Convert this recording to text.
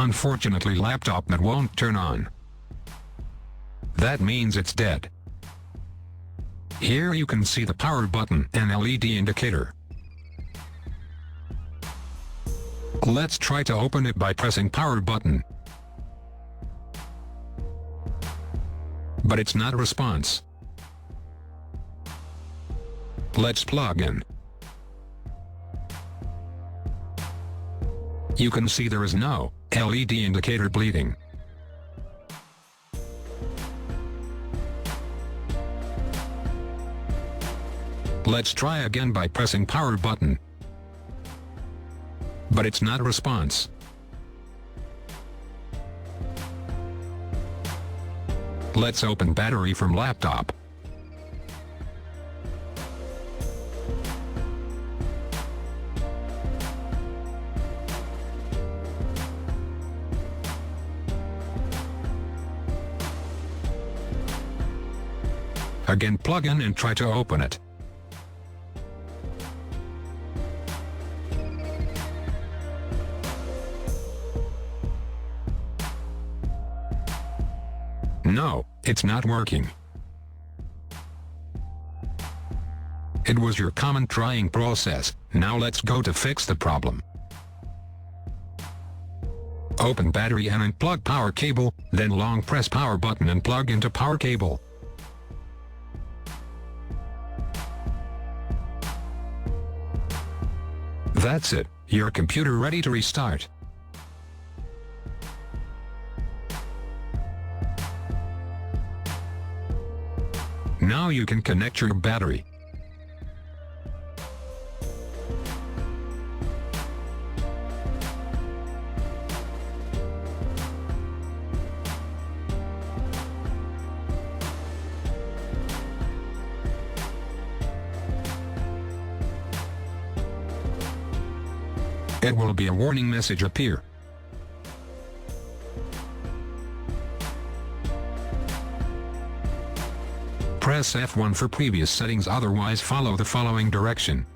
Unfortunately, laptop that won't turn on. That means it's dead. Here you can see the power button and LED indicator. Let's try to open it by pressing power button. But it's not a response. Let's plug in. You can see there is no LED indicator bleeding. Let's try again by pressing power button. But it's not a response. Let's open battery from laptop. Again, plug in and try to open it. No, it's not working. It was your common trying process. Now let's go to fix the problem. Open battery and unplug power cable, then long press power button and plug into power cable. That's it, your computer ready to restart. Now you can connect your battery. It will be a warning message appear. Press F1 for previous settings, otherwise follow the following direction.